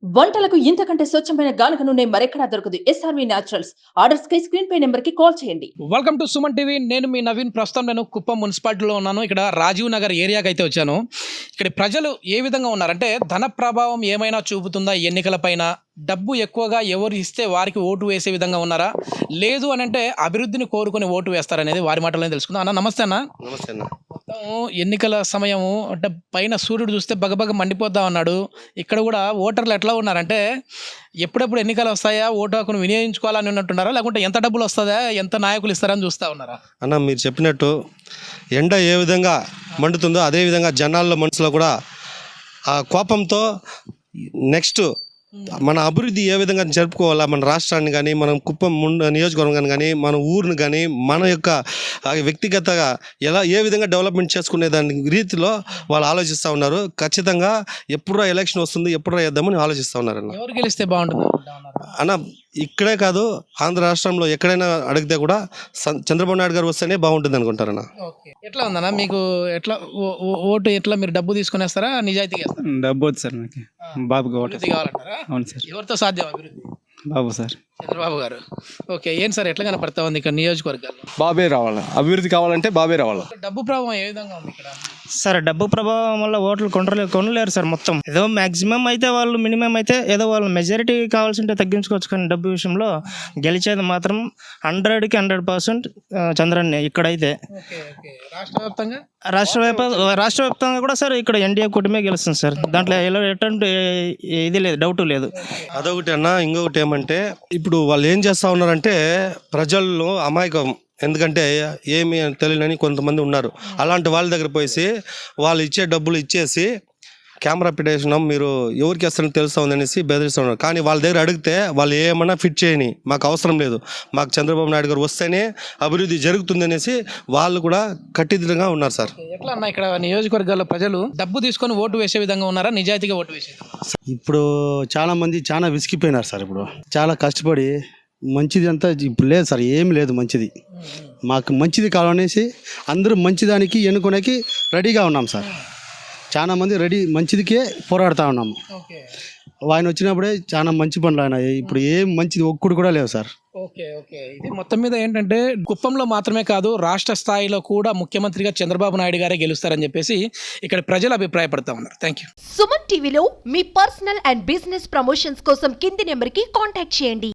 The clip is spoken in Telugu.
వంటలకు ఇంతకంటే స్వచ్ఛమైన గానుగ నూనె మరెక్కడా దొరకదు. SRV naturals. ఆర్డర్స్ కై స్క్రీన్ పై నెంబర్ కి కాల్ చేయండి. Welcome to Suman TV. నేను మీ నవీన్. ప్రస్తుతం నేను కుప్పం మున్సిపాలిటీలో ఉన్నాను. ఇక్కడ రాజీవ్ నగర్ ఏరియాకి అయితే వచ్చాను. ఇక్కడ ప్రజలు ఏ విధంగా ఉన్నారంటే, ధన ప్రభావం ఏమైనా చూపుతుందా ఎన్నికల పైన? డబ్బు ఎక్కువగా ఎవరు ఇస్తే వారికి ఓటు వేసే విధంగా ఉన్నారా, లేదు అని అంటే అభివృద్ధిని కోరుకొని ఓటు వేస్తారనేది వారి మాటలోనే తెలుసుకుందాం. అన్న నమస్తే అన్న. నమస్తే అన్న. మొత్తం ఎన్నికల సమయము అంటే పైన సూర్యుడు చూస్తే బగబగ మండిపోద్దా అన్నాడు. ఇక్కడ కూడా ఓటర్లు ఎట్లా ఉన్నారంటే, ఎప్పుడెప్పుడు ఎన్నికలు వస్తాయా, ఓటు హక్కును వినియోగించుకోవాలని ఉన్నట్టున్నారా, లేకుంటే ఎంత డబ్బులు వస్తుందా, ఎంత నాయకులు ఇస్తారని చూస్తూ ఉన్నారా? అన్న, మీరు చెప్పినట్టు ఎండ ఏ విధంగా మండుతుందో అదే విధంగా జనాల్లో మనసులో కూడా ఆ కోపంతో నెక్స్ట్ మన అభివృద్ధి ఏ విధంగా జరుపుకోవాలా, మన రాష్ట్రాన్ని కానీ, మనం కుప్పం నియోజకవర్గాన్ని కానీ, మన ఊరిని కానీ, మన యొక్క వ్యక్తిగతంగా ఏ విధంగా డెవలప్మెంట్ చేసుకునే దాని రీతిలో వాళ్ళు ఆలోచిస్తూ ఉన్నారు. ఖచ్చితంగా ఎప్పుడో ఎలక్షన్ వస్తుంది, ఎప్పుడో వేద్దామని ఆలోచిస్తూ ఉన్నారు అన్న. ఎవరు గెలిస్తే బాగుంటుంది అన్న, ఇక్కడే కాదు ఆంధ్ర రాష్ట్రంలో ఎక్కడైనా అడిగితే కూడా చంద్రబాబు నాయుడు గారు వస్తేనే బాగుంటుంది అనుకుంటారన్న. ఎట్లా ఉందన్నా మీకు? ఎట్లా ఓటు ఎట్లా మీరు డబ్బు తీసుకునేస్తారా, నిజాయితీగా వేస్తారా? డబ్బు వద్దు సార్, నాకు బాబుకి ఓటు కావాలంటారా? అవును సార్. ఎవరితో సాధ్యం అభివృద్ధి? బాబు సార్. చంద్రబాబు గారు. ఓకే, ఏం సార్ ఎట్లా కనపడతా ఉంది ఇక్కడ నియోజకవర్గాల్లో? బాబే రావాలి, అభివృద్ధి కావాలంటే బాబే రావాలి. డబ్బు ప్రభావం ఏ విధంగా ఉంది ఇక్కడ? సార్, డబ్బు ప్రభావం వల్ల ఓట్లు కొనలేరు సార్. మొత్తం ఏదో మ్యాక్సిమం అయితే వాళ్ళు, మినిమం అయితే ఏదో వాళ్ళు మెజారిటీ కావాల్సి ఉంటే తగ్గించుకోవచ్చు, కానీ డబ్బు విషయంలో గెలిచేది మాత్రం 100కి 100% చంద్రన్నే ఇక్కడైతే. రాష్ట్ర వ్యాప్తంగా కూడా సార్ ఇక్కడ ఎన్డీఏ కూటమే గెలుస్తుంది సార్. దాంట్లో ఎటువంటి ఇది లేదు, డౌట్ లేదు. అదొకటి అన్న. ఇంకొకటి ఏమంటే, ఇప్పుడు వాళ్ళు ఏం చేస్తూ ఉన్నారంటే, ప్రజల్లో అమాయకం, ఎందుకంటే ఏమి తెలియని కొంతమంది ఉన్నారు. అలాంటి వాళ్ళ దగ్గర పోయి వాళ్ళు ఇచ్చే డబ్బులు ఇచ్చేసి కెమెరా పెట్టేసినాం, మీరు ఎవరికి వేస్తారని తెలుస్తూ ఉందనేసి బెదిరిస్తూ ఉన్నారు. కానీ వాళ్ళ దగ్గర అడిగితే వాళ్ళు ఏమన్నా ఫిట్ చేయని, మాకు అవసరం లేదు, మాకు చంద్రబాబు నాయుడు గారు వస్తేనే అభివృద్ధి జరుగుతుంది అనేసి వాళ్ళు కూడా కట్టిదిగా ఉన్నారు సార్. ఎట్లా అన్న ఇక్కడ నియోజకవర్గాల్లో ప్రజలు డబ్బు తీసుకొని ఓటు వేసే విధంగా ఉన్నారా, నిజాయితీగా ఓటు వేసే? ఇప్పుడు చాలా మంది చాలా విసిగిపోయినారు సార్. ఇప్పుడు చాలా కష్టపడి మంచిది అంతా ఇప్పుడు లేదు సార్, ఏమి లేదు మంచిది. మాకు మంచిది కావాలనేసి అందరూ మంచిదానికి ఎన్నుకోనేకి రెడీగా ఉన్నాం సార్. చాలా మంది మంచిదికే పోరాడుతూ ఉన్నాము. ఆయన వచ్చినప్పుడే చాలా మంచి పనులు ఆయన. ఇప్పుడు ఏం మంచిది ఒక్కడు కూడా లేవు సార్. ఓకే, ఇది మొత్తం మీద ఏంటంటే, కుప్పంలో మాత్రమే కాదు రాష్ట్ర స్థాయిలో కూడా ముఖ్యమంత్రిగా చంద్రబాబు నాయుడు గారే గెలుస్తారని చెప్పేసి ఇక్కడ ప్రజలు అభిప్రాయపడతా ఉన్నారు. Thank you. సుమన్ టీవీలో మీ పర్సనల్ అండ్ బిజినెస్ ప్రమోషన్స్ కోసం కింది నెంబర్కి కాంటాక్ట్ చేయండి.